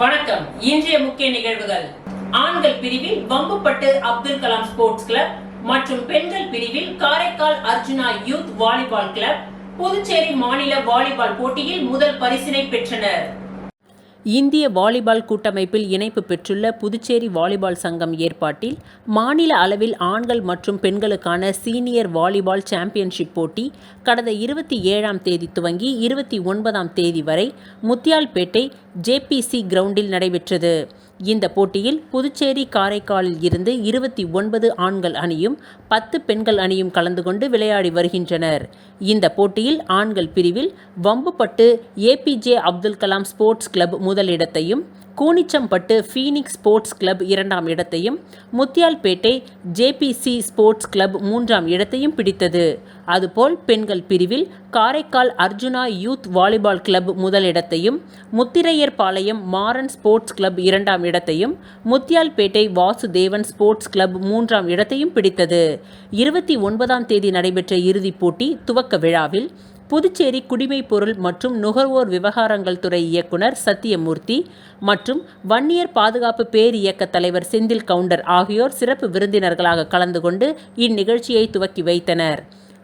வணக்கம். இன்றைய முக்கிய நிகழ்வுகள். ஆண்கள் பிரிவில் வம்புப்பட்டு அப்துல் கலாம் ஸ்போர்ட்ஸ் கிளப் மற்றும் பெண்கள் பிரிவில் Karaikal Arjuna youth volleyball club Puducherry மாநில வாலிபால் போட்டியில் முதல் பரிசினை பெற்றனர். இந்திய வாலிபால் கூட்டமைப்பில் இணைப்பு பெற்றுள்ள புதுச்சேரி வாலிபால் சங்கம் ஏற்பாட்டில் மாநில அளவில் ஆண்கள் மற்றும் பெண்களுக்கான சீனியர் வாலிபால் சாம்பியன்ஷிப் போட்டி கடந்த 27ஆம் தேதி துவங்கி 29ஆம் தேதி வரை முத்தியால்பேட்டை JPC கிரவுண்டில் நடைபெற்றது. இந்த போட்டியில் புதுச்சேரி காரைக்காலில் இருந்து 29 ஆண்கள் அணியும் 10 பெண்கள் அணியும் கலந்து கொண்டு விளையாடி வருகின்றனர். இந்த போட்டியில் ஆண்கள் பிரிவில் Vambupattu APJ Abdul Kalam sports club முதலிடத்தையும், கூனிச்சம்பட்டு ஃபீனிக்ஸ் ஸ்போர்ட்ஸ் கிளப் 2ஆம் இடத்தையும், முத்தியால்பேட்டை JPC ஸ்போர்ட்ஸ் கிளப் 3ஆம் இடத்தையும் பிடித்தது. அதுபோல் பெண்கள் பிரிவில் Karaikal Arjuna youth volleyball club முதலிடத்தையும், முத்திரையர்பாளையம் மாறன் ஸ்போர்ட்ஸ் கிளப் 2ஆம் இடத்தையும், முத்தியால்பேட்டை வாசுதேவன் ஸ்போர்ட்ஸ் கிளப் 3ஆம் இடத்தையும் பிடித்தது. 29ஆம் தேதி நடைபெற்ற இறுதிப் போட்டி துவக்க விழாவில் புதுச்சேரி குடிமைப் பொருள் மற்றும் நுகர்வோர் விவகாரங்கள் துறை இயக்குனர் சத்தியமூர்த்தி மற்றும் வன்னியர் பாதுகாப்பு பேர் இயக்க தலைவர் செந்தில் கவுண்டர் ஆகியோர் சிறப்பு விருந்தினர்களாக கலந்து கொண்டு இந்நிகழ்ச்சியை துவக்கி வைத்தனர்.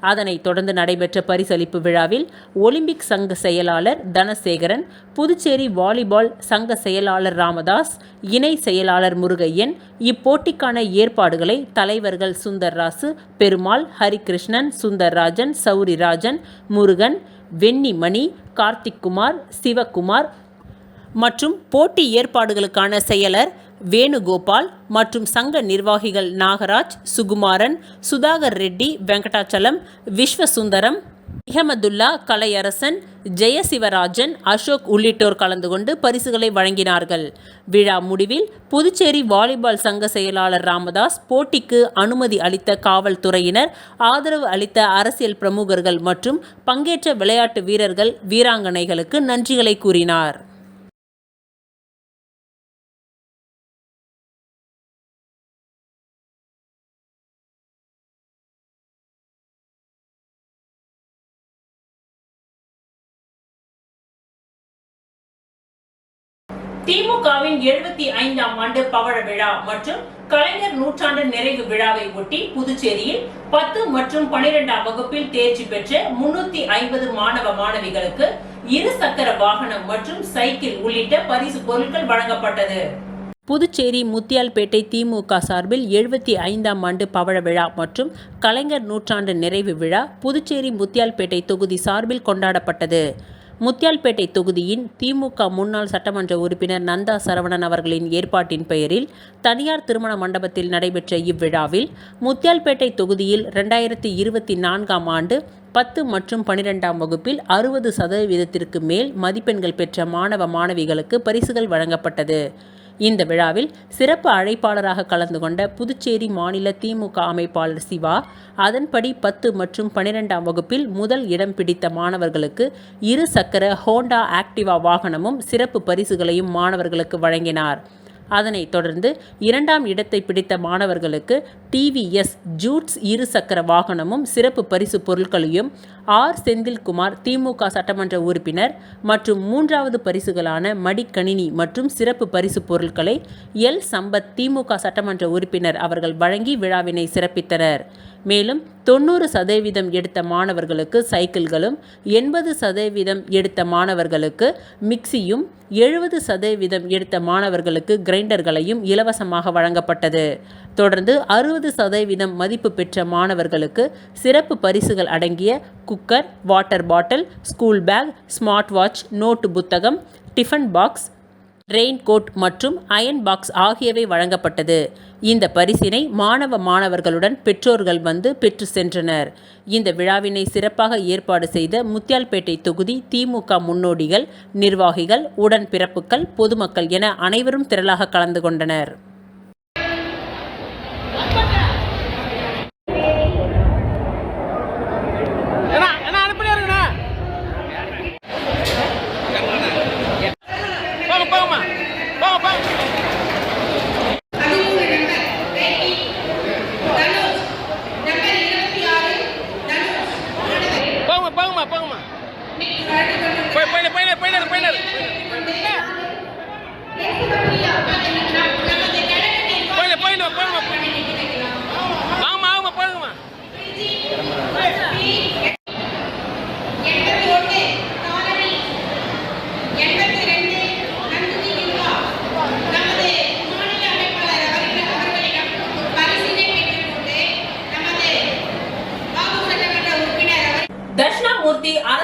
அதனைத் தொடர்ந்து நடைபெற்ற பரிசளிப்பு விழாவில் ஒலிம்பிக் சங்க செயலாளர் தனசேகரன், புதுச்சேரி வாலிபால் சங்க செயலாளர் ராமதாஸ், இணை செயலாளர் முருகையன், இப்போட்டிக்கான ஏற்பாடுகளை தலைவர்கள் சுந்தர்ராசு, பெருமாள், ஹரிகிருஷ்ணன், சுந்தர்ராஜன், சௌரிராஜன், முருகன், வெண்ணிமணி, கார்த்திக்குமார், சிவக்குமார் மற்றும் போட்டி ஏற்பாடுகளுக்கான செயலர் வேணுகோபால் மற்றும் சங்க நிர்வாகிகள் நாகராஜ், சுகுமாரன், சுதாகர் ரெட்டி, வெங்கடாச்சலம், விஸ்வசுந்தரம், இஹமதுல்லா, கலையரசன், ஜெயசிவராஜன், அசோக் உள்ளிட்டோர் கலந்து கொண்டு பரிசுகளை வழங்கினார்கள். விழா முடிவில் புதுச்சேரி வாலிபால் சங்க செயலாளர் ராமதாஸ் போட்டிக்கு அனுமதி அளித்த காவல்துறையினர், ஆதரவு அளித்த அரசியல் பிரமுகர்கள் மற்றும் பங்கேற்ற விளையாட்டு வீரர்கள், வீராங்கனைகளுக்கு நன்றிகளை கூறினார். திமுகவின் 75ஆம் ஆண்டு பவழ விழா மற்றும் கலைஞர் நூற்றாண்டு நிறைவு விழாவை ஒட்டி புதுச்சேரியில் 10 மற்றும் 12ஆம் வகுப்பில் தேர்ச்சி பெற்ற 350 மாணவ மாணவிகளுக்கு 2 சக்கர வாகனம் மற்றும் சைக்கிள் உள்ளிட்ட பரிசு பொருட்கள் வழங்கப்பட்டது. புதுச்சேரி முத்தியால்பேட்டை திமுக சார்பில் 75ஆம் ஆண்டு பவழ விழா மற்றும் கலைஞர் நூற்றாண்டு நிறைவு விழா புதுச்சேரி முத்தியால்பேட்டை தொகுதி சார்பில் கொண்டாடப்பட்டது. முத்தியால்பேட்டை தொகுதியின் திமுக முன்னாள் சட்டமன்ற உறுப்பினர் நந்தா சரவணன் அவர்களின் ஏற்பாட்டின் பெயரில் தனியார் திருமண மண்டபத்தில் நடைபெற்ற இவ்விழாவில் முத்தியால்பேட்டை தொகுதியில் 2024ஆம் ஆண்டு 10 மற்றும் 12ஆம் வகுப்பில் 60% மேல் மதிப்பெண்கள் பெற்ற மாணவ மாணவிகளுக்கு பரிசுகள் வழங்கப்பட்டது. இந்த விழாவில் சிறப்பு அழைப்பாளராக கலந்து கொண்ட புதுச்சேரி மாநில திமுக அமைப்பாளர் சிவா, அதன்படி 10 மற்றும் 12ஆம் வகுப்பில் முதல் இடம் பிடித்த மாணவர்களுக்கு 2 சக்கர ஹோண்டா ஆக்டிவா வாகனமும் சிறப்பு பரிசுகளையும் மாணவர்களுக்கு வழங்கினார். அதனைத் தொடர்ந்து 2ஆம் இடத்தை பிடித்த மாணவர்களுக்கு TVS ஜூட்ஸ் 2 சக்கர வாகனமும் சிறப்பு பரிசு பொருட்களையும், செந்தில்குமார் திமுக சட்டமன்ற உறுப்பினர் மற்றும் 3வது பரிசுகளான மடிக்கணினி மற்றும் சிறப்பு பரிசு பொருட்களை சம்பத் திமுக சட்டமன்ற உறுப்பினர் அவர்கள் வழங்கி விழாவினை சிறப்பித்தனர். மேலும் 90% எடுத்த மாணவர்களுக்கு சைக்கிள்களும், 80% எடுத்த மாணவர்களுக்கு மிக்சியும், 70% எடுத்த மாணவர்களுக்கு கிரைண்டர்களையும் இலவசமாக வழங்கப்பட்டது. தொடர்ந்து 60% மதிப்பு பெற்ற மாணவர்களுக்கு சிறப்பு பரிசுகள் அடங்கிய cooker, water bottle, school bag, smart watch, note புத்தகம், டிஃபன் பாக்ஸ், ரெயின் கோட் மற்றும் அயன் பாக்ஸ் ஆகியவை வழங்கப்பட்டது. இந்த பரிசினை மாணவர்களுடன் பெற்றோர்கள் வந்து பெற்று சென்றனர். இந்த விழாவினை சிறப்பாக ஏற்பாடு செய்த முத்தியால்பேட்டை தொகுதி திமுக முன்னோடிகள், நிர்வாகிகள், உடன்பிறப்புகள், பொதுமக்கள் என அனைவரும் திரளாக கலந்து கொண்டனர். Final.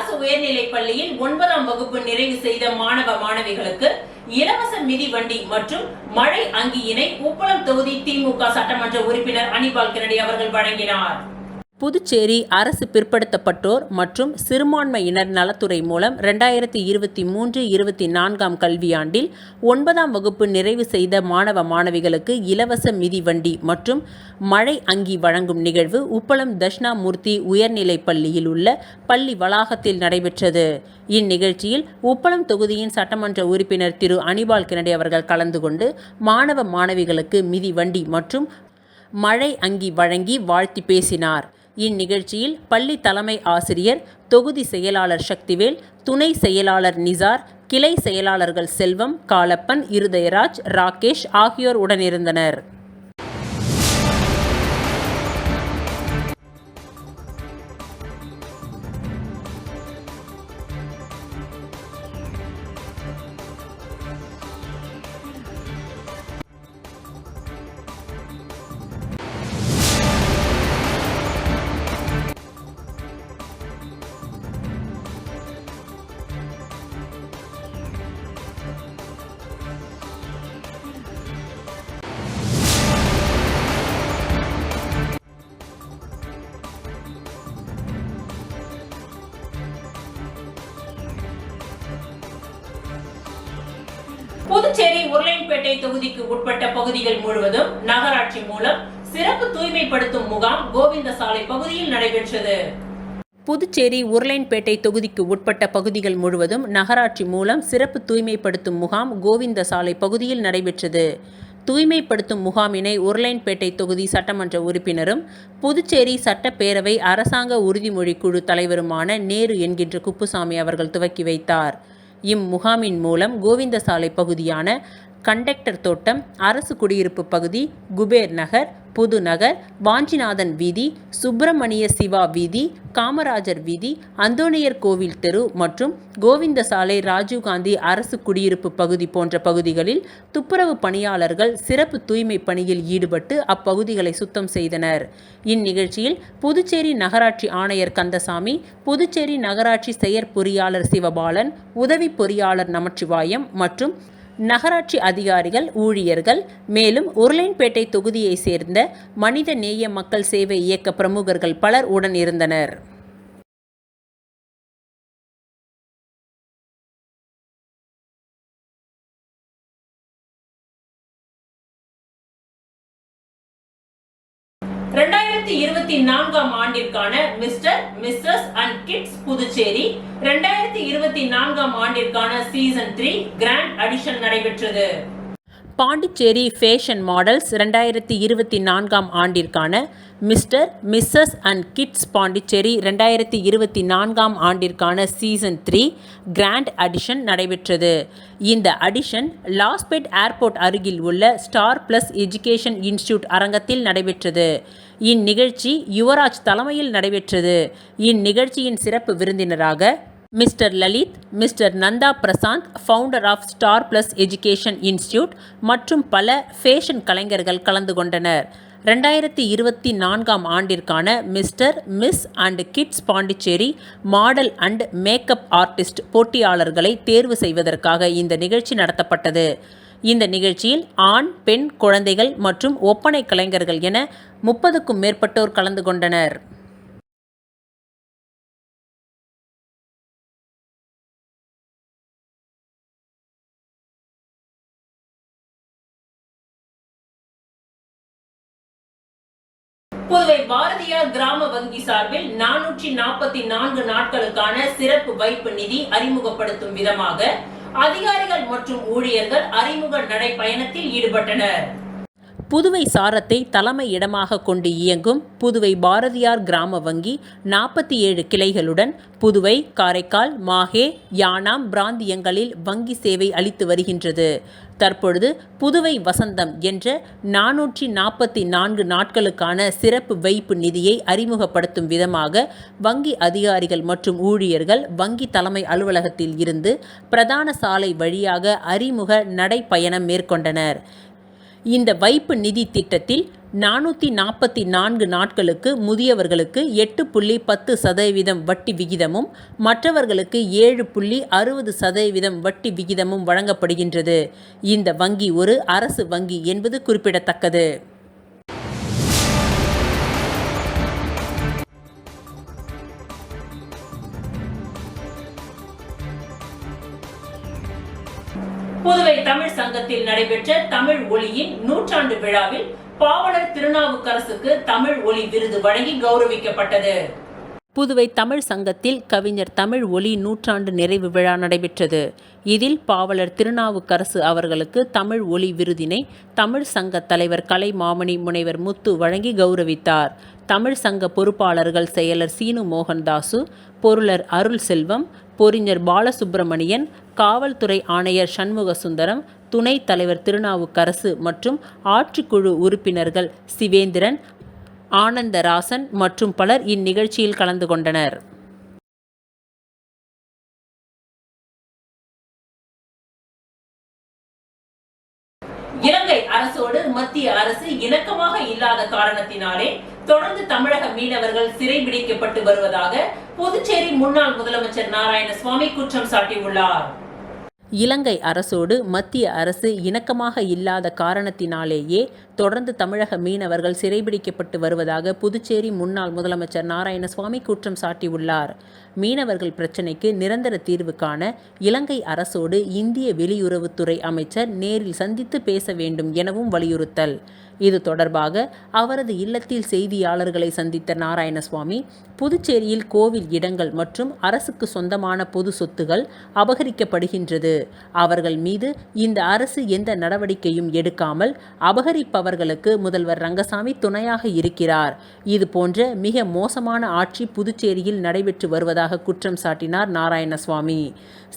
அரசு உயர்நிலைப் பள்ளியில் 9ஆம் வகுப்பு நிறைவு செய்த மாணவ மாணவிகளுக்கு இலவச மிதிவண்டி மற்றும் மழை அங்கியினை உப்பளம் தொகுதி திமுக சட்டமன்ற உறுப்பினர் அனிபால் கென்னடி அவர்கள் வழங்கினார். புதுச்சேரி அரசு பிற்படுத்தப்பட்டோர் மற்றும் சிறுபான்மையினர் நலத்துறை மூலம் 2023-24 கல்வியாண்டில் 9ஆம் வகுப்பு நிறைவு செய்த மாணவ மாணவிகளுக்கு இலவச மிதிவண்டி மற்றும் மழை அங்கி வழங்கும் நிகழ்வு உப்பளம் தட்சிணாமூர்த்தி உயர்நிலைப் பள்ளியில் உள்ள பள்ளி வளாகத்தில் நடைபெற்றது. இந்நிகழ்ச்சியில் உப்பளம் தொகுதியின் சட்டமன்ற உறுப்பினர் திரு அனிபால் கென்னடி அவர்கள் கலந்து கொண்டு மாணவ மாணவிகளுக்கு மிதிவண்டி மற்றும் மழை அங்கி வழங்கி வாழ்த்தி பேசினார். இந்நிகழ்ச்சியில் பள்ளி தலைமை ஆசிரியர், தொகுதி செயலாளர் சக்திவேல், துணை செயலாளர் நிசார், கிளை செயலாளர்கள் செல்வம், காலப்பன், இருதயராஜ், ராகேஷ் ஆகியோர் உடனிருந்தனர். புதுச்சேரி உருளையன்பேட்டை தொகுதிக்கு உட்பட்ட பகுதிகள் முழுவதும் நகராட்சி மூலம் சிறப்பு தூய்மைப்படுத்தும் முகாம் கோவிந்தசாலை பகுதியில் நடைபெற்றது. புதுச்சேரி உருளையன்பேட்டை தொகுதிக்கு உட்பட்ட பகுதிகள் முழுவதும் நகராட்சி மூலம் சிறப்பு தூய்மைப்படுத்தும் முகாம் கோவிந்தசாலை பகுதியில் நடைபெற்றது. தூய்மைப்படுத்தும் முகாமினை உருளையன்பேட்டை தொகுதி சட்டமன்ற உறுப்பினரும் புதுச்சேரி சட்டப்பேரவை அரசாங்க உறுதிமொழி குழு தலைவருமான நேரு என்கின்ற குப்புசாமி அவர்கள் துவக்கி வைத்தார். இம்முகாமின் மூலம் கோவிந்தசாலை பகுதியான கண்டக்டர் தோட்டம், அரசு குடியிருப்பு பகுதி, குபேர் நகர், புதுநகர், வாஞ்சிநாதன் வீதி, சுப்பிரமணிய சிவா வீதி, காமராஜர் வீதி, அந்தோணியர் கோவில் தெரு மற்றும் கோவிந்தசாலை, ராஜீவ்காந்தி அரசு குடியிருப்பு பகுதி போன்ற பகுதிகளில் துப்புரவு பணியாளர்கள் சிறப்பு தூய்மை பணியில் ஈடுபட்டு அப்பகுதிகளை சுத்தம் செய்தனர். இந்நிகழ்ச்சியில் புதுச்சேரி நகராட்சி ஆணையர் கந்தசாமி, புதுச்சேரி நகராட்சி செயற்பொறியாளர் சிவபாலன், உதவி பொறியாளர் நமச்சிவாயம் மற்றும் நகராட்சி அதிகாரிகள், ஊழியர்கள், மேலும் உருளையன்பேட்டை தொகுதியை சேர்ந்த மனித நேய மக்கள் சேவை இயக்க பிரமுகர்கள் பலர் உடன் இருந்தனர். ஆண்டிற்கான mister, missus and kids Puducherry 2024 ஆண்டிற்கான சீசன் 3 கிராண்ட் அடிஷன் நடைபெற்றது. பாண்டிச்சேரி ஃபேஷன் மாடல்ஸ் 2024 ஆண்டிற்கான mister, missus and kids Pondicherry 2024 ஆண்டிற்கான சீசன் 3 கிராண்ட் அடிஷன் நடைபெற்றது. இந்த அடிஷன் லாஸ்பேட் ஏர்போர்ட் அருகில் உள்ள ஸ்டார் பிளஸ் எஜுகேஷன் இன்ஸ்டிடியூட் அரங்கத்தில் நடைபெற்றது. இந்நிகழ்ச்சி யுவராஜ் தலைமையில் நடைபெற்றது. இந்நிகழ்ச்சியின் சிறப்பு விருந்தினராக mister Lalit, mister Nanda Prashanth, founder of star plus education institute மற்றும் பல ஃபேஷன் கலைஞர்கள் கலந்து கொண்டனர். 2024 ஆண்டிற்கான mister, miss and kids Pondicherry model and makeup artist போட்டியாளர்களை தேர்வு செய்வதற்காக இந்த நிகழ்ச்சி நடத்தப்பட்டது. இந்த நிகழ்ச்சியில் ஆண், பெண், குழந்தைகள் மற்றும் ஒப்பனை கலைஞர்கள் என 30க்கும் மேற்பட்டோர் கலந்து கொண்டனர். புதுவை பாரதியார் கிராம வங்கி சார்பில் 444 நாட்களுக்கான சிறப்பு வைப்பு நிதி அறிமுகப்படுத்தும் விதமாக அதிகாரிகள் மற்றும் ஊழியர்கள் அறிமுக நடைபயணத்தில் ஈடுபட்டனர். புதுவை சாரத்தை தலைமை இடமாக கொண்டு இயங்கும் புதுவை பாரதியார் கிராம வங்கி 47 கிளைகளுடன் புதுவை, காரைக்கால், மாஹே, யானாம் பிராந்தியங்களில் வங்கி சேவை அளித்து வருகின்றது. தற்பொழுது புதுவை வசந்தம் என்ற 444 நாட்களுக்கான சிறப்பு வைப்பு நிதியை அறிமுகப்படுத்தும் விதமாக வங்கி அதிகாரிகள் மற்றும் ஊழியர்கள் வங்கி தலைமை அலுவலகத்தில் இருந்து பிரதான சாலை வழியாக அறிமுக நடைபயணம் மேற்கொண்டனர். இந்த வைப்பு நிதி திட்டத்தில் 444 நாட்களுக்கு முதியவர்களுக்கு 8.10% வட்டி விகிதமும் மற்றவர்களுக்கு 7.60% வட்டி விகிதமும் வழங்கப்படுகின்றது. இந்த வங்கி ஒரு அரசு வங்கி என்பது குறிப்பிடத்தக்கது. புதுவை தமிழ் சங்கத்தில் நடைபெற்ற தமிழ் ஒலியின் 100ஆண்டு விழாவில் பாவலர் திருநாவுக்கரசுக்கு தமிழ் ஒலி விருது வழங்கி கௌரவிக்கப்பட்டது. புதுவை தமிழ் சங்கத்தில் கவிஞர் தமிழ் ஒலி 100ஆண்டு நிறைவு விழா நடைபெற்றது. இதில் பாவலர் திருநாவுக்கரசு அவர்களுக்கு தமிழ் ஒலி விருதினை தமிழ் சங்க தலைவர் கலைமாமணி முனைவர் முத்து வழங்கி கௌரவித்தார். தமிழ் சங்க பொறுப்பாளர்கள் செயலர் சீனு மோகன்தாசு, பொருளர் அருள் செல்வம், பொறிஞர் பாலசுப்பிரமணியன், காவல்துறை ஆணையர் சண்முகசுந்தரம், துணைத் தலைவர் திருநாவுக்கரசு மற்றும் ஆட்சிக்குழு உறுப்பினர்கள் சிவேந்திரன், ஆனந்தராசன் மற்றும் பலர் இந்நிகழ்ச்சியில் கலந்து கொண்டனர். இலங்கை அரசோடு மத்திய அரசு இணக்கமாக இல்லாத காரணத்தினாலே தொடர்ந்து தமிழக மீனவர்கள் சிறைபிடிக்கப்பட்டு வருவதாக புதுச்சேரி முன்னாள் முதலமைச்சர் நாராயணசுவாமி குற்றம் சாட்டியுள்ளார். இலங்கை அரசோடு மத்திய அரசு இணக்கமாக இல்லாத காரணத்தினாலேயே தொடர்ந்து தமிழக மீனவர்கள் சிறைபிடிக்கப்பட்டு வருவதாக புதுச்சேரி முன்னாள் முதலமைச்சர் நாராயணசுவாமி குற்றம் சாட்டியுள்ளார். மீனவர்கள் பிரச்சினைக்கு நிரந்தர தீர்வு காண இலங்கை அரசோடு இந்திய வெளியுறவுத்துறை அமைச்சர் நேரில் சந்தித்து பேச வேண்டும் எனவும் வலியுறுத்தல். இது தொடர்பாக அவரது இல்லத்தில் செய்தியாளர்களை சந்தித்த நாராயணசுவாமி, புதுச்சேரியில் கோவில் இடங்கள் மற்றும் அரசுக்கு சொந்தமான பொது சொத்துகள் அபகரிக்கப்படுகின்றது. அவர்கள் மீது இந்த அரசு எந்த நடவடிக்கையும் எடுக்காமல் அபகரிப்பவர்களுக்கு முதல்வர் ரங்கசாமி துணையாக இருக்கிறார். இது போன்ற மிக மோசமான ஆட்சி புதுச்சேரியில் நடைபெற்று வருவதாக குற்றம் சாட்டினார் நாராயணசுவாமி.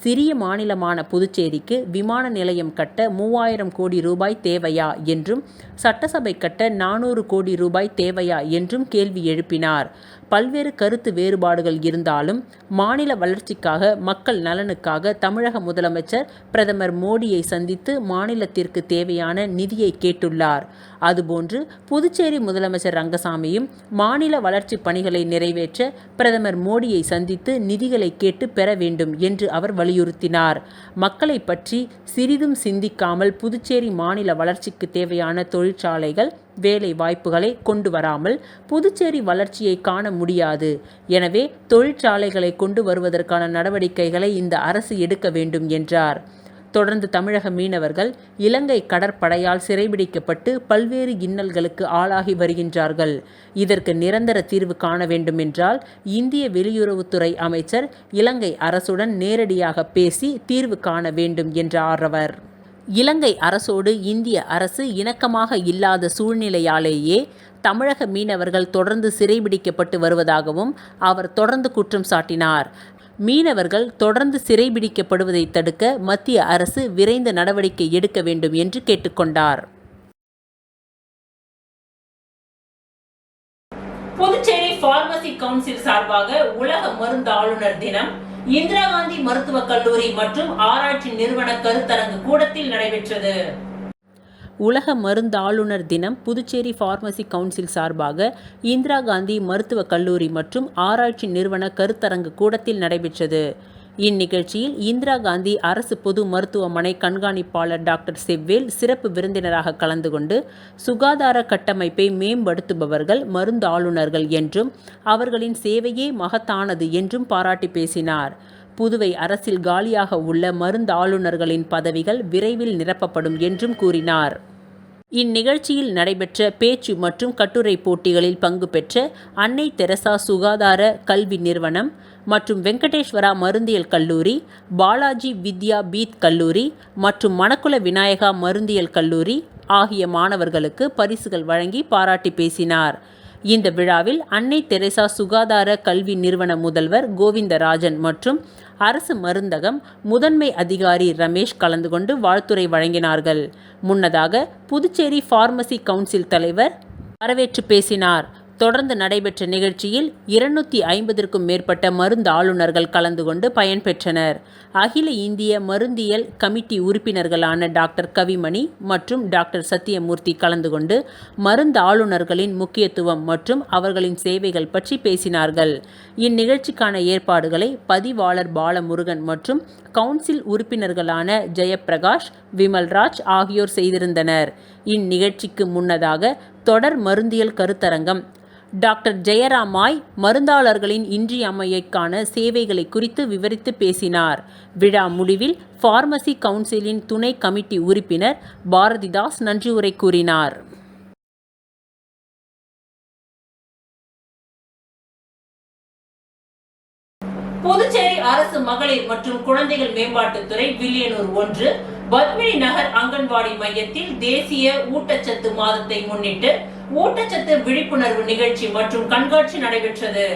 சிறிய மாநிலமான புதுச்சேரிக்கு விமான நிலையம் கட்ட 3000 கோடி ரூபாய் தேவையா என்றும் சட்டசபை கட்ட 400 கோடி ரூபாய் தேவையா என்றும் கேள்வி எழுப்பினார். பல்வேறு கருத்து வேறுபாடுகள் இருந்தாலும் மாநில வளர்ச்சிக்காக, மக்கள் நலனுக்காக தமிழக முதலமைச்சர் பிரதமர் மோடியை சந்தித்து மாநிலத்திற்கு தேவையான நிதியை கேட்டுள்ளார். அதுபோன்று புதுச்சேரி முதலமைச்சர் ரங்கசாமியும் மாநில வளர்ச்சி பணிகளை நிறைவேற்ற பிரதமர் மோடியை சந்தித்து நிதிகளை கேட்டு பெற வேண்டும் என்று அவர் வலியுறுத்தினார். மக்களை பற்றி சிறிதும் சிந்திக்காமல் புதுச்சேரி மாநில வளர்ச்சிக்கு தேவையான தொழிற்சாலைகள், வேலை வாய்ப்புகளை கொண்டு வராமல் புதுச்சேரி வளர்ச்சியை காண முடியாது. எனவே தொழிற்சாலைகளை கொண்டு வருவதற்கான நடவடிக்கைகளை இந்த அரசு எடுக்க வேண்டும் என்றார். தொடர்ந்து தமிழக மீனவர்கள் இலங்கை கடற்படையால் சிறைபிடிக்கப்பட்டு பல்வேறு இன்னல்களுக்கு ஆளாகி வருகின்றார்கள். இதற்கு நிரந்தர தீர்வு காண வேண்டுமென்றால் இந்திய வெளியுறவுத்துறை அமைச்சர் இலங்கை அரசுடன் நேரடியாக பேசி தீர்வு காண வேண்டும் என்றார் அவர். இலங்கை அரசோடு இந்திய அரசு இணக்கமாக இல்லாத சூழ்நிலையாலேயே தமிழக மீனவர்கள் தொடர்ந்து சிறைபிடிக்கப்பட்டு வருவதாகவும் அவர் தொடர்ந்து குற்றம் சாட்டினார். மீனவர்கள் தொடர்ந்து சிறைபிடிக்கப்படுவதை தடுக்க மத்திய அரசு விரைந்து நடவடிக்கை எடுக்க வேண்டும் என்று கேட்டுக்கொண்டார். புதுச்சேரி பார்மசி கவுன்சில் சார்பாக உலக மருந்து ஆளுநர் தினம் இந்திரா காந்தி மருத்துவக் கல்லூரி மற்றும் ஆராய்ச்சி நிறுவன கருத்தரங்கு கூடத்தில் நடைபெற்றது. உலக மருந்தாளுநர் தினம் புதுச்சேரி பார்மசி கவுன்சில் சார்பாக இந்திரா காந்தி மருத்துவக் கல்லூரி மற்றும் ஆராய்ச்சி நிறுவன கருத்தரங்கு கூடத்தில் நடைபெற்றது. இந்நிகழ்ச்சியில் இந்திரா காந்தி அரசு பொது மருத்துவமனை கண்காணிப்பாளர் டாக்டர் செவ்வேல் சிறப்பு விருந்தினராக கலந்து கொண்டு சுகாதார கட்டமைப்பை மேம்படுத்துபவர்கள் மருந்தாளுநர்கள் என்றும் அவர்களின் சேவையே மகத்தானது என்றும் பாராட்டி பேசினார். புதுவை அரசில் காலியாக உள்ள மருந்தாளுநர்களின் பதவிகள் விரைவில் நிரப்பப்படும் என்றும் கூறினார். இந்நிகழ்ச்சியில் நடைபெற்ற பேச்சு மற்றும் கட்டுரை போட்டிகளில் பங்கு பெற்ற அன்னை தெரசா சுகாதார கல்வி நிறுவனம் மற்றும் வெங்கடேஸ்வரா மருந்தியல் கல்லூரி, பாலாஜி வித்யா பீத் கல்லூரி மற்றும் மணக்குள விநாயகா மருந்தியல் கல்லூரி ஆகிய மாணவர்களுக்கு பரிசுகள் வழங்கி பாராட்டி பேசினார். இந்த விழாவில் அன்னை தெரசா சுகாதார கல்வி நிறுவன முதல்வர் கோவிந்தராஜன் மற்றும் அரசு மருந்தகம் முதன்மை அதிகாரி ரமேஷ் கலந்து கொண்டு வாழ்த்துரை வழங்கினார்கள். முன்னதாக புதுச்சேரி பார்மசி கவுன்சில் தலைவர் வரவேற்று பேசினார். தொடர்ந்து நடைபெற்ற நிகழ்ச்சியில் 250க்கும் மேற்பட்ட மருந்தாளுநர்கள் கலந்து கொண்டு பயன்பெற்றனர். அகில இந்திய மருந்தியல் கமிட்டி உறுப்பினர்களான டாக்டர் கவிமணி மற்றும் டாக்டர் சத்தியமூர்த்தி கலந்து கொண்டு மருந்தாளுநர்களின் முக்கியத்துவம் மற்றும் அவர்களின் சேவைகள் பற்றி பேசினார்கள். இந்நிகழ்ச்சிக்கான ஏற்பாடுகளை பதிவாளர் பாலமுருகன் மற்றும் கவுன்சில் உறுப்பினர்களான ஜெயப்பிரகாஷ், விமல்ராஜ் ஆகியோர் செய்திருந்தனர். இந்நிகழ்ச்சிக்கு முன்னதாக தொடர் மருந்தியல் கருத்தரங்கம் டாக்டர் ஜெயராமாய் மருந்தாளர்களின் இன்றியமையாத சேவைகளை குறித்து விவரித்து பேசினார். விழா முடிவில் பார்மசி கவுன்சிலின் துணை கமிட்டி உறுப்பினர் பாரதிதாஸ் நன்றியுரை கூறினார். புதுச்சேரி அரசு மகளிர் மற்றும் குழந்தைகள் மேம்பாட்டுத்துறை வில்லியனூர் 1 பத்மினி நகர் அங்கன்வாடி மையத்தில் தேசிய ஊட்டச்சத்து மாதத்தை முன்னிட்டு ஊட்டச்சத்து விழிப்புணர்வு நிகழ்ச்சி மற்றும் கண்காட்சி நடைபெற்றது.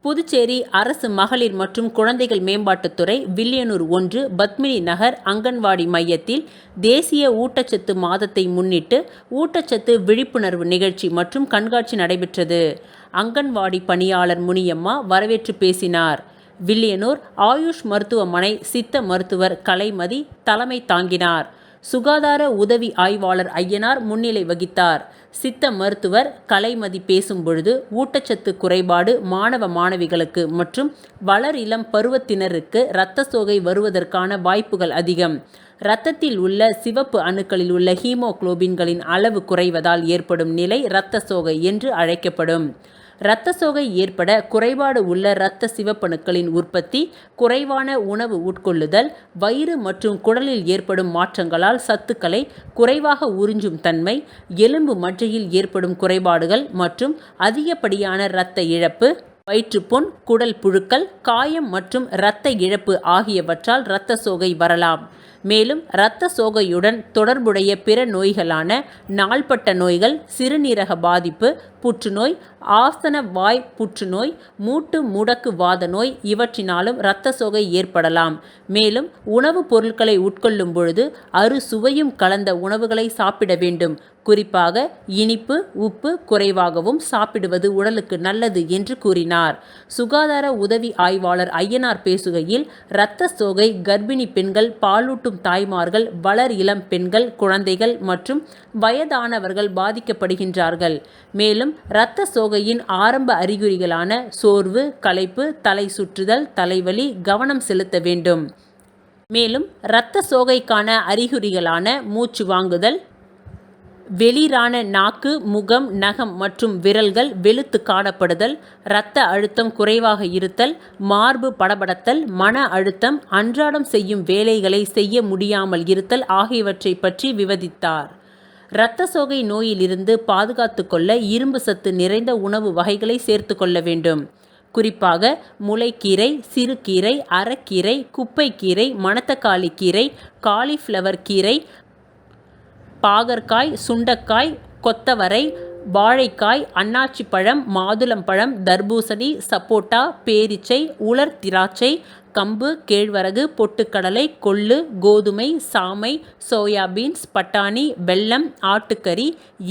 புதுச்சேரி அரசு மகளிர் மற்றும் குழந்தைகள் மேம்பாட்டுத்துறை வில்லியனூர் 1 பத்மினி நகர் அங்கன்வாடி மையத்தில் தேசிய ஊட்டச்சத்து மாதத்தை முன்னிட்டு ஊட்டச்சத்து விழிப்புணர்வு நிகழ்ச்சி மற்றும் கண்காட்சி நடைபெற்றது. அங்கன்வாடி பணியாளர் முனியம்மா வரவேற்று பேசினார். வில்லியனூர் ஆயுஷ் மருத்துவமனை சித்த மருத்துவர் கலைமதி தலைமை தாங்கினார். சுகாதார உதவி ஆய்வாளர் ஐயனார் முன்னிலை வகித்தார். சித்த மருத்துவர் கலைமதி பேசும்பொழுது ஊட்டச்சத்து குறைபாடு மாணவ மாணவிகளுக்கு மற்றும் வளர் இளம் பருவத்தினருக்கு இரத்த சோகை வருவதற்கான வாய்ப்புகள் அதிகம். இரத்தத்தில் உள்ள சிவப்பு அணுக்களில் உள்ள ஹீமோகுளோபின்களின் அளவு குறைவதால் ஏற்படும் நிலை இரத்த சோகை என்று அழைக்கப்படும். இரத்த சோகை ஏற்பட குறைபாடு உள்ள இரத்த சிவப்பணுக்களின் உற்பத்தி, குறைவான உணவு உட்கொள்ளுதல், வயிறு மற்றும் குடலில் ஏற்படும் மாற்றங்களால் சத்துக்களை குறைவாக உறிஞ்சும் தன்மை, எலும்பு மஜ்ஜையில் ஏற்படும் குறைபாடுகள் மற்றும் அதிகப்படியான இரத்த இழப்பு, வயிற்றுப்புண், குடல் புழுக்கள், காயம் மற்றும் இரத்த இழப்பு ஆகியவற்றால் இரத்த சோகை வரலாம். மேலும் இரத்த சோகையுடன் தொடர்புடைய பிற நோய்களான நாள்பட்ட நோய்கள், சிறுநீரக பாதிப்பு, புற்றுநோய், ஆசன வாய் புற்றுநோய், மூட்டு முடக்கு வாத நோய் இவற்றினாலும் இரத்த சோகை ஏற்படலாம். மேலும் உணவுப் பொருட்களை உட்கொள்ளும் பொழுது அறுசுவையும் கலந்த உணவுகளை சாப்பிட வேண்டும். குறிப்பாக இனிப்பு, உப்பு குறைவாகவும் சாப்பிடுவது உடலுக்கு நல்லது என்று கூறினார். சுகாதார உதவி ஆய்வாளர் ஐயனார் பேசுகையில், இரத்த சோகை கர்ப்பிணி பெண்கள், பாலூட்டும் தாய்மார்கள், வளர் இளம் பெண்கள், குழந்தைகள் மற்றும் வயதானவர்கள் பாதிக்கப்படுகின்றார்கள். மேலும் இரத்த சோகையின் ஆரம்ப அறிகுறிகளான சோர்வு, களைப்பு, தலை சுற்றுதல், தலைவலி கவனம் செலுத்த வேண்டும். மேலும் இரத்த சோகைக்கான அறிகுறிகளான மூச்சு வாங்குதல், வெளிரான நாக்கு, முகம், நகம் மற்றும் விரல்கள் வெளுத்து காணப்படுதல், இரத்த அழுத்தம் குறைவாக இருத்தல், மார்பு படபடத்தல், மன அழுத்தம், அன்றாடம் செய்யும் வேலைகளை செய்ய முடியாமல் இருத்தல் ஆகியவற்றை பற்றி விவரித்தார். இரத்த சோகை நோயிலிருந்து பாதுகாத்து கொள்ள இரும்பு சத்து நிறைந்த உணவு வகைகளை சேர்த்து கொள்ள வேண்டும். குறிப்பாக முளைக்கீரை, சிறுகீரை, அரைக்கீரை, குப்பைக்கீரை, மணத்தக்காளி கீரை, காலிஃப்ளவர் கீரை, பாகற்காய், சுண்டைக்காய், கொத்தவரை, வாழைக்காய், அன்னாச்சி பழம், மாதுளம்பழம், தர்பூசணி, சப்போட்டா, பேரீச்சை, உலர் திராட்சை, கம்பு, கேழ்வரகு, பொட்டுக்கடலை, கொள்ளு, கோதுமை, சாமை, சோயாபீன்ஸ், பட்டாணி, வெல்லம், ஆட்டுக்கறி,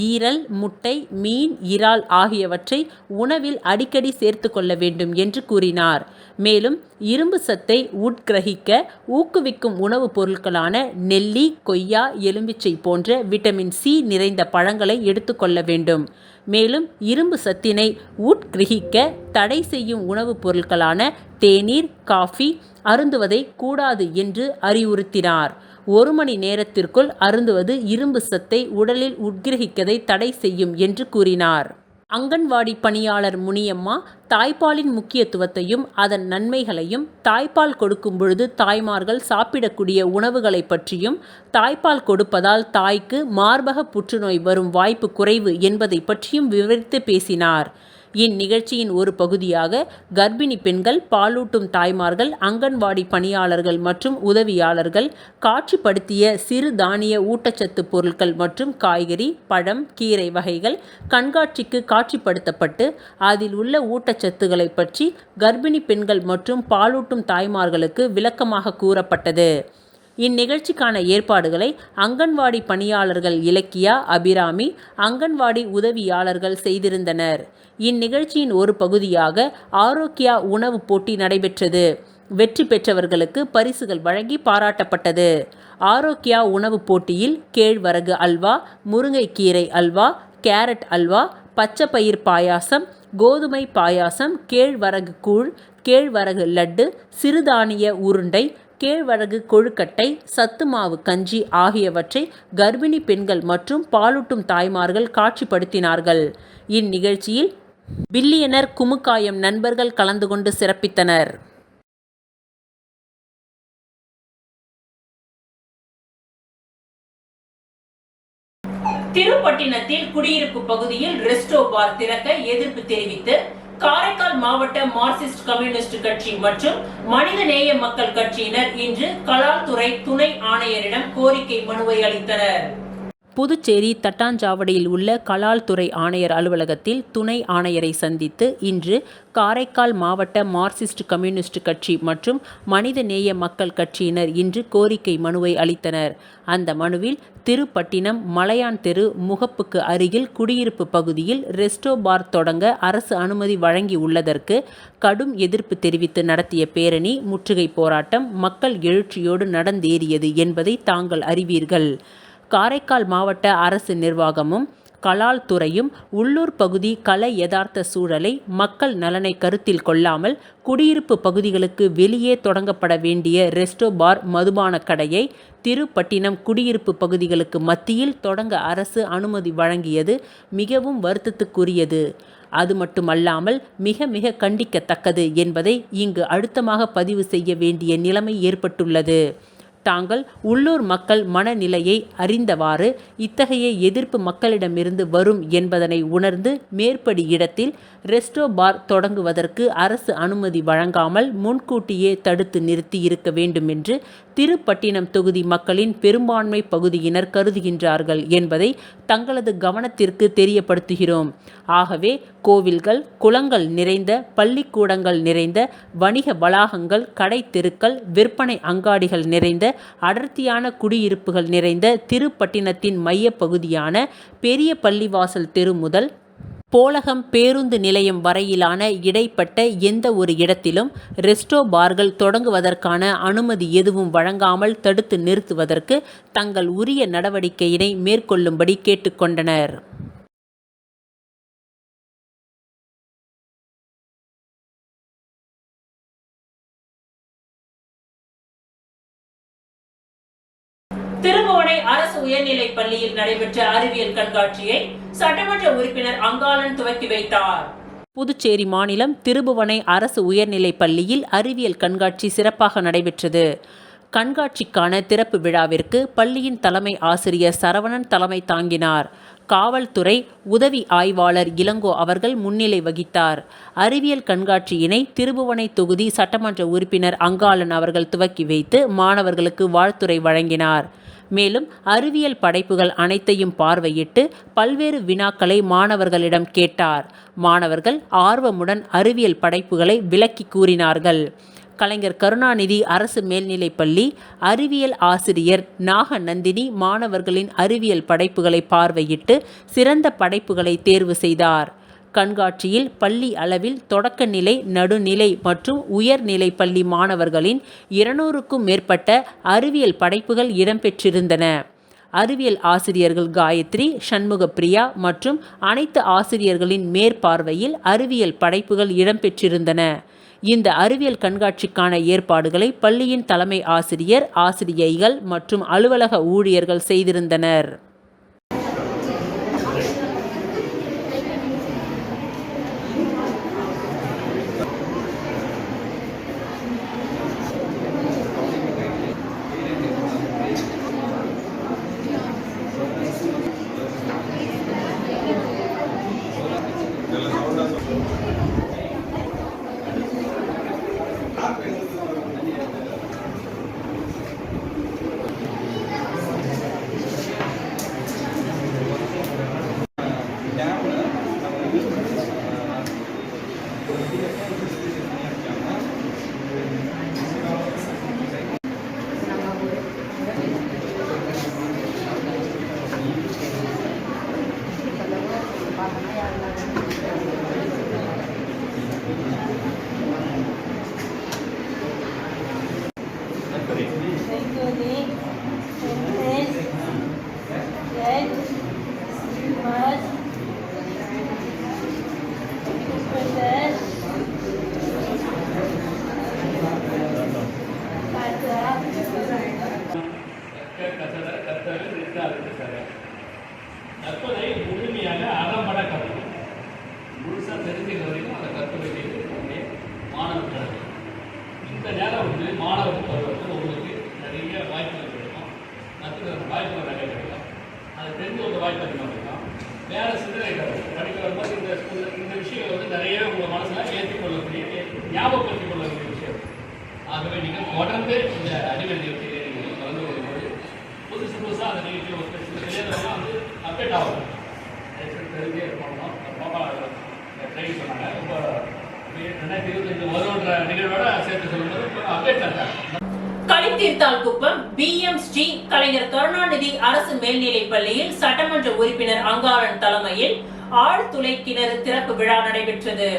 ஈரல், முட்டை, மீன், இறால் ஆகியவற்றை உணவில் அடிக்கடி சேர்த்து கொள்ள வேண்டும் என்று கூறினார். மேலும் இரும்பு சத்தை உட்கிரகிக்க ஊக்குவிக்கும் உணவுப் பொருட்களான நெல்லி, கொய்யா, எலுமிச்சை போன்ற விட்டமின் சி நிறைந்த பழங்களை எடுத்துக்கொள்ள வேண்டும். மேலும் இரும்பு சத்தினை உட்கிரகிக்க தடை செய்யும் உணவுப் பொருட்களான தேநீர், காஃபி அருந்துவதை கூடாது என்று அறிவுறுத்தினார். 1 மணி நேரத்திற்குள் அருந்துவது இரும்பு சத்தை உடலில் உட்கிரகிக்கதை தடை செய்யும் என்று கூறினார். அங்கன்வாடி பணியாளர் முனியம்மா தாய்ப்பாலின் முக்கியத்துவத்தையும் அதன் நன்மைகளையும், தாய்ப்பால் கொடுக்கும் பொழுது தாய்மார்கள் சாப்பிடக்கூடிய உணவுகளை பற்றியும், தாய்ப்பால் கொடுப்பதால் தாய்க்கு மார்பக புற்றுநோய் வரும் வாய்ப்பு குறைவு என்பதை பற்றியும் விவரித்து பேசினார். இந்நிகழ்ச்சியின் ஒரு பகுதியாக கர்ப்பிணி பெண்கள், பாலூட்டும் தாய்மார்கள், அங்கன்வாடி பணியாளர்கள் மற்றும் உதவியாளர்கள் காட்சிப்படுத்திய சிறு தானிய ஊட்டச்சத்து பொருட்கள் மற்றும் காய்கறி, பழம், கீரை வகைகள் கண்காட்சிக்கு காட்சிப்படுத்தப்பட்டு அதில் உள்ள ஊட்டச்சத்துக்களை பற்றி கர்ப்பிணி பெண்கள் மற்றும் பாலூட்டும் தாய்மார்களுக்கு விளக்கமாக கூறப்பட்டது. இந்நிகழ்ச்சிக்கான ஏற்பாடுகளை அங்கன்வாடி பணியாளர்கள் இலக்கியா, அபிராமி, அங்கன்வாடி உதவியாளர்கள் செய்திருந்தனர். இந்நிகழ்ச்சியின் ஒரு பகுதியாக ஆரோக்கியா உணவு போட்டி நடைபெற்றது. வெற்றி பெற்றவர்களுக்கு பரிசுகள் வழங்கி பாராட்டப்பட்டது. ஆரோக்கியா உணவு போட்டியில் கேழ்வரகு அல்வா, முருங்கைக்கீரை அல்வா, கேரட் அல்வா, பச்சைப்பயிர் பாயாசம், கோதுமை பாயாசம், கேழ்வரகு கூழ், கேழ்வரகு லட்டு, சிறுதானிய உருண்டை, கேழ்வரகு கொழுக்கட்டை, சத்துமாவு கஞ்சி ஆகியவற்றை கர்ப்பிணி பெண்கள் மற்றும் பாலூட்டும் தாய்மார்கள் காட்சிப்படுத்தினார்கள். இந்நிகழ்ச்சியில் பில்லியனர் குமுக்காயம் நண்பர்கள் கலந்து கொண்டு சிறப்பித்தனர். திருப்பட்டினத்தில் குடியிருப்பு பகுதியில் ரெஸ்டோ பார் திறக்க எதிர்ப்பு தெரிவித்து காரைக்கால் மாவட்ட மார்க்சிஸ்ட் கம்யூனிஸ்ட் கட்சி மற்றும் மனிதநேய மக்கள் கட்சியினர் இன்று கலால்துறை துணை ஆணையரிடம் கோரிக்கை மனுவை அளித்தனர். புதுச்சேரி தட்டாஞ்சாவடியில் உள்ள கலால்துறை ஆணையர் அலுவலகத்தில் துணை ஆணையரை சந்தித்து இன்று காரைக்கால் மாவட்ட மார்க்சிஸ்ட் கம்யூனிஸ்ட் கட்சி மற்றும் மனிதநேய மக்கள் கட்சியினர் இன்று கோரிக்கை மனுவை அளித்தனர். அந்த மனுவில் திருப்பட்டினம் மலையான் தெரு முகப்புக்கு அருகில் குடியிருப்பு பகுதியில் ரெஸ்டோ பார் தொடங்க அரசு அனுமதி வழங்கி உள்ளதற்கு கடும் எதிர்ப்பு தெரிவித்து நடத்திய பேரணி, முற்றுகை போராட்டம் மக்கள் எழுச்சியோடு நடந்தேறியது என்பதை தாங்கள் அறிவீர்கள். காரைக்கால் மாவட்ட அரசு நிர்வாகமும் கலால் துறையும் உள்ளூர் பகுதி கள யதார்த்த சூழலை, மக்கள் நலனை கருத்தில் கொள்ளாமல் குடியிருப்பு பகுதிகளுக்கு வெளியே தொடங்கப்பட வேண்டிய ரெஸ்டோ பார் மதுபான கடையை திருப்பட்டினம் குடியிருப்பு பகுதிகளுக்கு மத்தியில் தொடங்க அரசு அனுமதி வழங்கியது மிகவும் வருத்தத்துக்குரியது. அது மட்டுமல்லாமல் மிக மிக கண்டிக்கத்தக்கது என்பதை இங்கு அழுத்தமாக பதிவு செய்ய வேண்டிய நிலைமை ஏற்பட்டுள்ளது. தாங்கள் உள்ளூர் மக்கள் மனநிலையை அறிந்தவாறு இத்தகைய எதிர்ப்பு மக்களிடமிருந்து வரும் என்பதனை உணர்ந்து மேற்படி இடத்தில் ரெஸ்டோ பார் தொடங்குவதற்கு அரசு அனுமதி வழங்காமல் முன்கூட்டியே தடுத்து நிறுத்தி இருக்க வேண்டும் என்று திருப்பட்டினம் தொகுதி மக்களின் பெரும்பான்மை பகுதியினர் கருதுகின்றார்கள் என்பதை தங்களது கவனத்திற்கு தெரியப்படுத்துகிறோம். ஆகவே கோவில்கள், குளங்கள் நிறைந்த, பள்ளிக்கூடங்கள் நிறைந்த, வணிக வளாகங்கள், கடை தெருக்கள், விற்பனை அங்காடிகள் நிறைந்த, அடர்த்தியான குடியிருப்புகள் நிறைந்த திருப்பட்டினத்தின் மைய பகுதியான பெரிய பள்ளிவாசல் தெரு முதல் போலகம் பேருந்து நிலையம் வரையிலான இடைப்பட்ட எந்த ஒரு இடத்திலும் ரெஸ்டோ பார்கள் தொடங்குவதற்கான அனுமதி எதுவும் வழங்காமல் தடுத்து நிறுத்துவதற்கு தங்கள் உரிய நடவடிக்கையினை மேற்கொள்ளும்படி கேட்டுக்கொண்டனர். திருபுவனை அரசு உயர்நிலைப் பள்ளியில் நடைபெற்ற அறிவியல் கண்காட்சியை சட்டமன்ற உறுப்பினர் அங்காளன் துவக்கி வைத்தார். புதுச்சேரி மாநிலம் திருபுவனை அரசு உயர்நிலைப் பள்ளியில் அறிவியல் கண்காட்சி சிறப்பாக நடைபெற்றது. கண்காட்சிக்கான திறப்பு விழாவிற்கு பள்ளியின் தலைமை ஆசிரியர் சரவணன் தலைமை தாங்கினார். காவல்துறை உதவி ஆய்வாளர் இளங்கோ அவர்கள் முன்னிலை வகித்தார். அறிவியல் கண்காட்சியினை திருபுவனை தொகுதி சட்டமன்ற உறுப்பினர் அங்காளன் அவர்கள் துவக்கி வைத்து மாணவர்களுக்கு வாழ்த்துரை வழங்கினார். மேலும் அறிவியல் படைப்புகள் அனைத்தையும் பார்வையிட்டு பல்வேறு வினாக்களை மாணவர்களிடம் கேட்டார். மாணவர்கள் ஆர்வமுடன் அறிவியல் படைப்புகளை விளக்கி கூறினார்கள். கலைஞர் கருணாநிதி அரசு மேல்நிலைப்பள்ளி அறிவியல் ஆசிரியர் நாகநந்தினி மாணவர்களின் அறிவியல் படைப்புகளை பார்வையிட்டு சிறந்த படைப்புகளை தேர்வு செய்தார். கண்காட்சியில் பள்ளி அளவில் தொடக்கநிலை, நடுநிலை மற்றும் உயர்நிலை பள்ளி மாணவர்களின் 200க்கும் மேற்பட்ட அறிவியல் படைப்புகள் இடம்பெற்றிருந்தன. அறிவியல் ஆசிரியர்கள் காயத்ரி, சண்முகப்பிரியா மற்றும் அனைத்து ஆசிரியர்களின் மேற்பார்வையில் அறிவியல் படைப்புகள் இடம்பெற்றிருந்தன. இந்த அறிவியல் கண்காட்சிக்கான ஏற்பாடுகளை பள்ளியின் தலைமை ஆசிரியர், ஆசிரியைகள் மற்றும் அலுவலக ஊழியர்கள் செய்திருந்தனர். தெரிஞ்சுக்கிற வரைக்கும் அதை கற்க வேண்டியது நம்முடைய மாணவர்கள். இந்த நேரம் வந்து மாணவர் பருவத்தில் உங்களுக்கு நிறைய வாய்ப்புகள் கிடைக்கும், கற்றுக்கிற வாய்ப்புகள் நிறைய கிடைக்கும், அதை தெரிஞ்சு ஒரு வாய்ப்பு அதிகமாக கிடைக்கும். வேறு சிந்தனைகள் படிக்க வரும்போது இந்த விஷயங்கள் வந்து நிறைய உங்கள் மனசில் ஏற்றுக்கொள்ளக்கூடிய ஞாபகப்படுத்திக் கொள்ளக்கூடிய விஷயம். ஆகவே நீங்கள் தொடர்ந்து இந்த அறிவியல் நிகழ்ச்சியை நீங்கள் கலந்து கொள்ளும்போது புதுசாக அந்த நிகழ்ச்சி ஒரு சில தெரியாதவங்களாம் வந்து அப்டேட் ஆகும். தெரிஞ்சே பண்ணணும். பாப்பா ட்ரைனிங் சொன்னாங்க. ரொம்ப 2025 வருன்ற நிகழ்வோட சேர்த்து சொல்லும்போது இப்போ அப்டேட் ஆகிட்டாங்க. களித்தீர்த்தால் குப்பம் BM ஸ்ரீ கலைஞர் கருணாநிதி அரசு மேல்நிலைப் பள்ளியில் சட்டமன்ற உறுப்பினர் அங்காளன் தலைமையில் ஆழ்துளை கிணறு திறப்பு விழா நடைபெற்றது.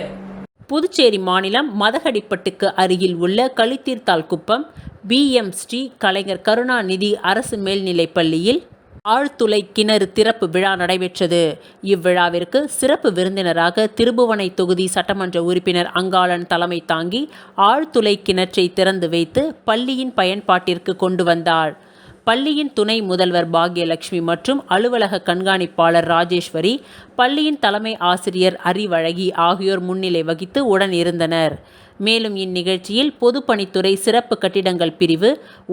புதுச்சேரி மாநிலம் மதகடிப்பட்டுக்கு அருகில் உள்ள களித்தீர்த்தால் குப்பம் BM ஸ்ரீ கலைஞர் கருணாநிதி அரசு மேல்நிலைப் பள்ளியில் ஆழ்துளை கிணறு திறப்பு விழா நடைபெற்றது. இவ்விழாவிற்கு சிறப்பு விருந்தினராக திருபுவனை தொகுதி சட்டமன்ற உறுப்பினர் அங்காளன் தலைமை தாங்கி ஆழ்துளை கிணற்றை திறந்து வைத்து பள்ளியின் பயன்பாட்டிற்கு கொண்டு வந்தார். பள்ளியின் துணை முதல்வர் பாக்யலட்சுமி மற்றும் அலுவலக கண்காணிப்பாளர் ராஜேஸ்வரி, பள்ளியின் தலைமை ஆசிரியர் அறிவழகி ஆகியோர் முன்னிலை வகித்து உடன் இருந்தனர். மேலும் இந்நிகழ்ச்சியில் பொதுப்பணித்துறை சிறப்பு கட்டிடங்கள் பிரிவு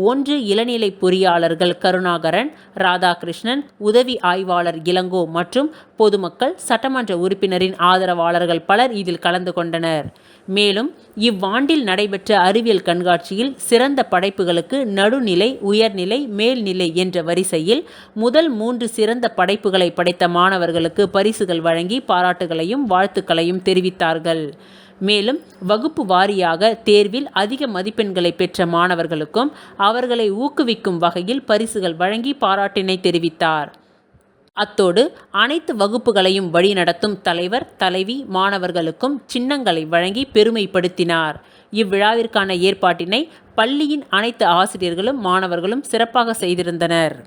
1 இளநிலை பொறியாளர்கள் கருணாகரன், ராதாகிருஷ்ணன், உதவி ஆய்வாளர் இளங்கோ மற்றும் பொதுமக்கள், சட்டமன்ற உறுப்பினரின் ஆதரவாளர்கள் பலர் இதில் கலந்து கொண்டனர். மேலும் இவ்வாண்டில் நடைபெற்ற அறிவியல் கண்காட்சியில் சிறந்த படைப்புகளுக்கு நடுநிலை, உயர்நிலை, மேல்நிலை என்ற வரிசையில் முதல் 3 சிறந்த படைப்புகளை படைத்த மாணவர்களுக்கு பரிசுகள் வழங்கி பாராட்டுகளையும் வாழ்த்துக்களையும் தெரிவித்தார்கள். மேலும் வகுப்பு வாரியாக தேர்வில் அதிக மதிப்பெண்களை பெற்ற மாணவர்களுக்கும் அவர்களை ஊக்குவிக்கும் வகையில் பரிசுகள் வழங்கி பாராட்டினை தெரிவித்தார். அத்தோடு அனைத்து வகுப்புகளையும் வழிநடத்தும் தலைவர், தலைவி, மாணவர்களுக்கும் சின்னங்களை வழங்கி பெருமைப்படுத்தினார். இவ்விழாவிற்கான ஏற்பாட்டினை பள்ளியின் அனைத்து ஆசிரியர்களும் மாணவர்களும் சிறப்பாக செய்திருந்தனர்.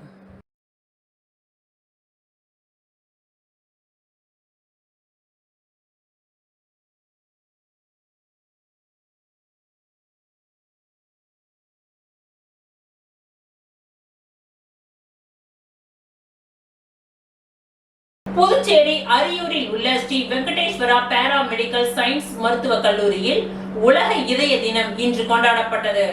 புதுச்சேரி அரியூரில் உள்ள Sri Venkateswara para medical science மருத்துவக் கல்லூரியில் உலக இதய தினம் இன்று கொண்டாடப்பட்டது.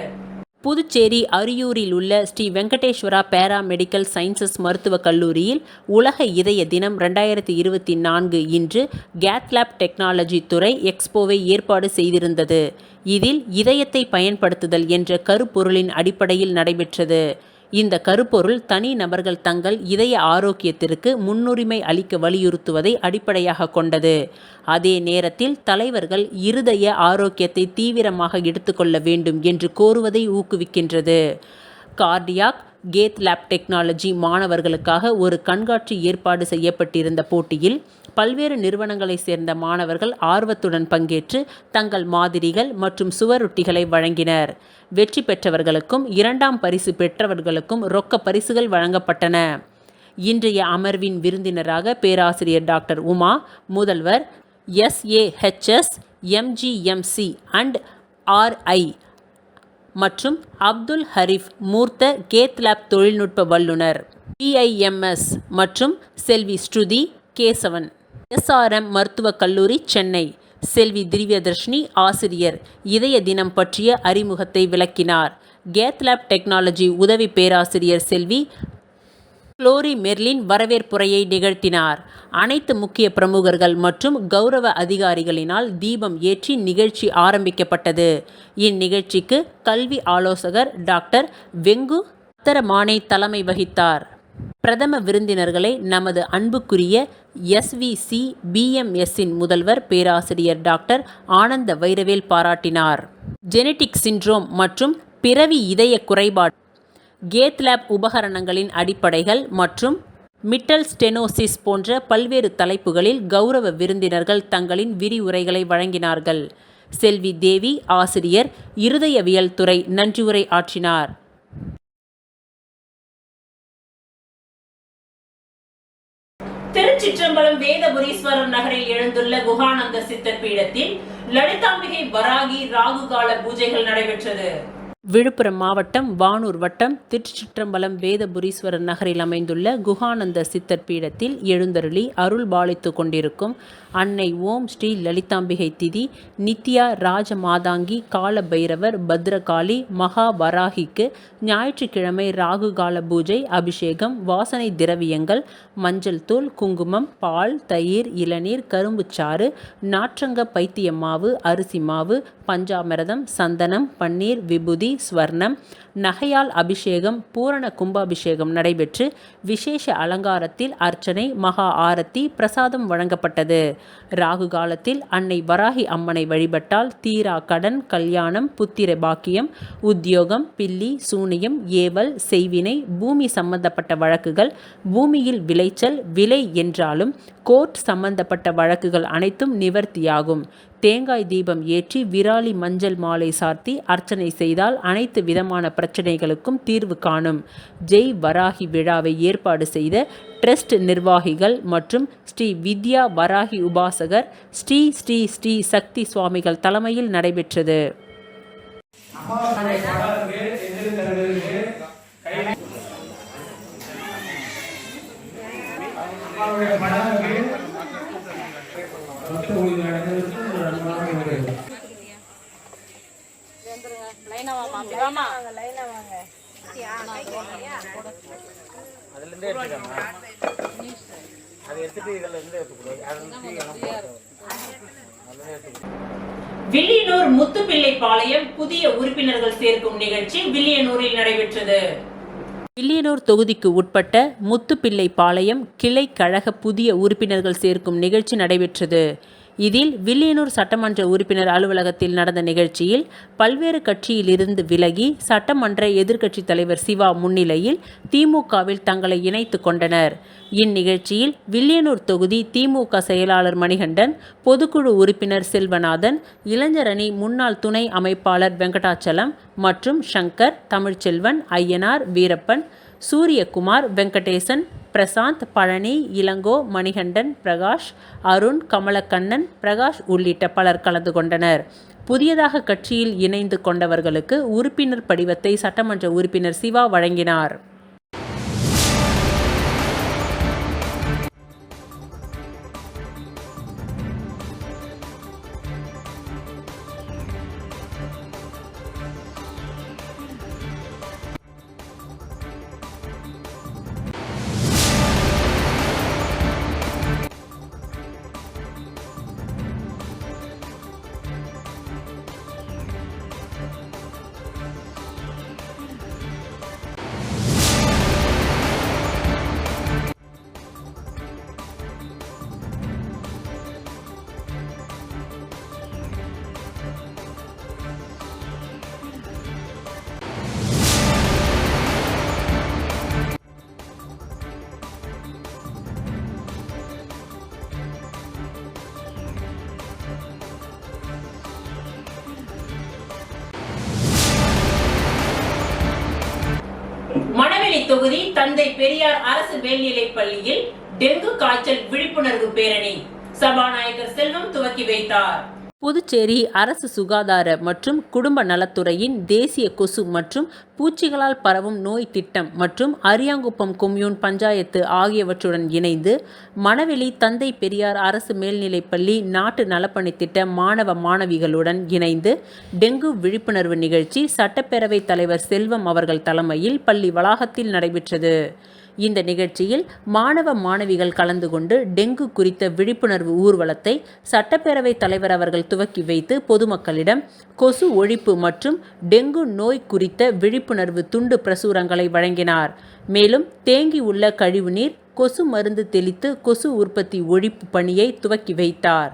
புதுச்சேரி அரியூரில் உள்ள Sri Venkateswara para medical sciences மருத்துவக் கல்லூரியில் உலக இதய தினம் 2024 இன்று கேத்லாப் டெக்னாலஜி துறை எக்ஸ்போவை ஏற்பாடு செய்திருந்தது. இதில் இதயத்தை பயன்படுத்துதல் என்ற கருப்பொருளின் அடிப்படையில் நடைபெற்றது. இந்த கருப்பொருள் தனி நபர்கள் தங்கள் இதய ஆரோக்கியத்திற்கு முன்னுரிமை அளிக்க வலியுறுத்துவதை அடிப்படையாக கொண்டது. அதே நேரத்தில் தலைவர்கள் இருதய ஆரோக்கியத்தை தீவிரமாக எடுத்துக்கொள்ள வேண்டும் என்று கோருவதை ஊக்குவிக்கின்றது. கார்டியாக் கேத்லாப் டெக்னாலஜி மாணவர்களுக்காக ஒரு கண்காட்சி ஏற்பாடு செய்யப்பட்டிருந்த போட்டியில் பல்வேறு நிறுவனங்களைச் சேர்ந்த மாணவர்கள் ஆர்வத்துடன் பங்கேற்று தங்கள் மாதிரிகள் மற்றும் சுவரொட்டிகளை வழங்கினர். வெற்றி பெற்றவர்களுக்கும் 2ஆம் பரிசு பெற்றவர்களுக்கும் ரொக்க பரிசுகள் வழங்கப்பட்டன. இன்றைய அமர்வின் விருந்தினராக பேராசிரியர் டாக்டர் உமா, முதல்வர் SAHS MGMC அண்ட் RI மற்றும் அப்துல் ஹரீஃப் மூர்த்த கேத்லாப் தொழில்நுட்ப வல்லுநர் BIMS மற்றும் செல்வி ஸ்ருதி கேசவன் SRM மருத்துவக் கல்லூரி சென்னை, செல்வி திவ்யதர்ஷினி ஆசிரியர் இதய தினம் பற்றிய அறிமுகத்தை விளக்கினார். கேத்லாப் டெக்னாலஜி உதவி பேராசிரியர் செல்வி குளோரி மெர்லின் வரவேற்புரையை நிகழ்த்தினார். அனைத்து முக்கிய பிரமுகர்கள் மற்றும் கௌரவ அதிகாரிகளினால் தீபம் ஏற்றி நிகழ்ச்சி ஆரம்பிக்கப்பட்டது. இந்நிகழ்ச்சிக்கு கல்வி ஆலோசகர் டாக்டர் வெங்கு அத்தரமானே தலைமை வகித்தார். பிரதம விருந்தினர்களை நமது அன்புக்குரிய SVC BMSஇன் முதல்வர் பேராசிரியர் டாக்டர் ஆனந்த வைரவேல் பாராட்டினார். ஜெனடிக் சிண்ட்ரோம் மற்றும் பிறவி இதய குறைபாடு, கேத்லாப் உபகரணங்களின் அடிப்படைகள் மற்றும் மிட்டல் ஸ்டெனோசிஸ் போன்ற பல்வேறு தலைப்புகளில் கௌரவ விருந்தினர்கள் தங்களின் விரிவுரைகளை வழங்கினார்கள். செல்வி தேவி ஆசிரியர் இருதயவியல் துறை நன்றியுரை ஆற்றினார். திருச்சிற்றம்பலம் வேதபுரீஸ்வரர் நகரில் எழுந்துள்ள குகானந்த சித்தர் பீடத்தில் லலிதாம்பிகை வராகி ராகு கால பூஜைகள் நடைபெற்றது. விழுப்புரம் மாவட்டம் வானூர் வட்டம் திருச்சிற்றம்பலம் வேதபுரீஸ்வரர் நகரில் அமைந்துள்ள குகானந்த சித்தர் பீடத்தில் எழுந்தருளி அருள் பாலித்து கொண்டிருக்கும் அன்னை ஓம் ஸ்ரீ லலிதாம்பிகை திதி நித்யா ராஜ மாதாங்கி கால பைரவர் பத்ரகாளி மகா வராகிக்கு ஞாயிற்றுக்கிழமை ராகு கால பூஜை அபிஷேகம் வாசனை திரவியங்கள் மஞ்சள் தூள் குங்குமம் பால் தயிர் இளநீர் கரும்புச்சாறு நாற்றங்க பைத்திய மாவு அரிசி மாவு பஞ்சாமிரதம் சந்தனம் பன்னீர் விபூதி ஸ்வர்ணம் நகையால் அபிஷேகம் பூரண கும்பாபிஷேகம் நடைபெற்று விசேஷ அலங்காரத்தில் அர்ச்சனை மகா ஆரத்தி பிரசாதம் வழங்கப்பட்டது. ராகு காலத்தில் அன்னை வராகி அம்மனை வழிபட்டால் தீரா கடன் கல்யாணம் புத்திர பாக்கியம் உத்தியோகம் பில்லி சூனியம் ஏவல் செய்வினை பூமி சம்பந்தப்பட்ட வழக்குகள் பூமியில் விளைச்சல் விலை என்றாலும் கோர்ட் சம்பந்தப்பட்ட வழக்குகள் அனைத்தும் நிவர்த்தியாகும். தேங்காய் தீபம் ஏற்றி விராலி மஞ்சள் மாலை சார்த்தி அர்ச்சனை செய்தால் அனைத்து விதமான பிரச்சனைகளுக்கும் தீர்வு காணும். ஜெய் வராகி விழாவை ஏற்பாடு செய்த ட்ரஸ்ட் நிர்வாகிகள் மற்றும் ஸ்ரீ வித்யா வராகி உபாசகர் ஸ்ரீ ஸ்ரீ ஸ்ரீ சக்தி சுவாமிகள் தலைமையில் நடைபெற்றது. வில்லியனூர் முத்துப்பிள்ளை பாளையம் புதிய உறுப்பினர்கள் சேர்க்கும் நிகழ்ச்சி வில்லியனூரில் நடைபெற்றது. வில்லியனூர் தொகுதிக்கு உட்பட்ட முத்துப்பிள்ளை பாளையம் கிளை கழக புதிய உறுப்பினர்கள் சேர்க்கும் நிகழ்ச்சி நடைபெற்றது. இதில் வில்லியனூர் சட்டமன்ற உறுப்பினர் அலுவலகத்தில் நடந்த நிகழ்ச்சியில் பல்வேறு கட்சியிலிருந்து விலகி சட்டமன்ற எதிர்க்கட்சித் தலைவர் சிவா முன்னிலையில் திமுகவில் தங்களை இணைத்து கொண்டனர். இந்நிகழ்ச்சியில் வில்லியனூர் தொகுதி திமுக செயலாளர் மணிகண்டன், பொதுக்குழு உறுப்பினர் செல்வநாதன், இளைஞரணி முன்னாள் துணை அமைப்பாளர் வெங்கடாச்சலம் மற்றும் சங்கர், தமிழ்ச்செல்வன், ஐயனார், வீரப்பன், சூரியகுமார், வெங்கடேசன், பிரசாந்த், பழனி, இளங்கோ, மணிகண்டன், பிரகாஷ், அருண், கமலக்கண்ணன், பிரகாஷ் உள்ளிட்ட பலர் கலந்து கொண்டனர். புதியதாக கட்சியில் இணைந்து கொண்டவர்களுக்கு உறுப்பினர் படிவத்தை சட்டமன்ற உறுப்பினர் சிவா வழங்கினார். மணவெளி தொகுதி தந்தை பெரியார் அரசு மேல்நிலைப் பள்ளியில் டெங்கு காய்ச்சல் விழிப்புணர்வு பேரணி சபாநாயகர் செல்வம் துவக்கி வைத்தார். புதுச்சேரி அரசு சுகாதார மற்றும் குடும்ப நலத்துறையின் தேசிய கொசு மற்றும் பூச்சிகளால் பரவும் நோய் திட்டம் மற்றும் அரியாங்குப்பம் கொம்யூன் பஞ்சாயத்து ஆகியவற்றுடன் இணைந்து மணவெளி தந்தை பெரியார் அரசு மேல்நிலைப்பள்ளி நாட்டு நலப்பணி திட்ட மாணவ மாணவிகளுடன் இணைந்து டெங்கு விழிப்புணர்வு நிகழ்ச்சி சட்டப்பேரவைத் தலைவர் செல்வம் அவர்கள் தலைமையில் பள்ளி வளாகத்தில் நடைபெற்றது. இந்த நிகழ்ச்சியில் மாணவ மாணவிகள் கலந்து கொண்டு டெங்கு குறித்த விழிப்புணர்வு ஊர்வலத்தை சட்டப்பேரவைத் தலைவர் அவர்கள் துவக்கி வைத்து பொதுமக்களிடம் கொசு ஒழிப்பு மற்றும் டெங்கு நோய் குறித்த விழிப்புணர்வு துண்டு பிரசுரங்களை வழங்கினார். மேலும் தேங்கி உள்ள கழிவுநீர் கொசு மருந்து தெளித்து கொசு உற்பத்தி ஒழிப்பு பணியை துவக்கி வைத்தார்.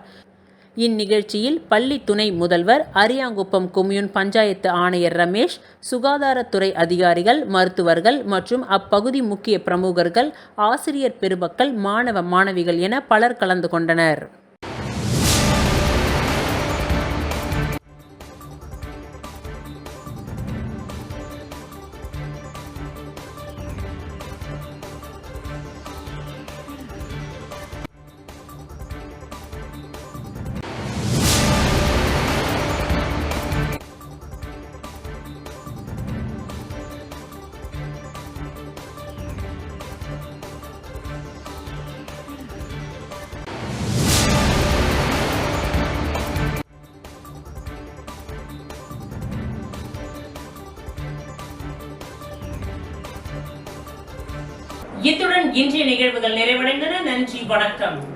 இந்நிகழ்ச்சியில் பள்ளி துணை முதல்வர், அரியாங்குப்பம் கொம்யூன் பஞ்சாயத்து ஆணையர் ரமேஷ், சுகாதாரத்துறை அதிகாரிகள், மருத்துவர்கள் மற்றும் அப்பகுதி முக்கிய பிரமுகர்கள், ஆசிரியர் பெருமக்கள், மாணவ மாணவிகள் என பலர் கலந்து கொண்டனர். இன்றைய நிகழ்வுகள் நிறைவடைந்தன. நன்றி, வணக்கம்.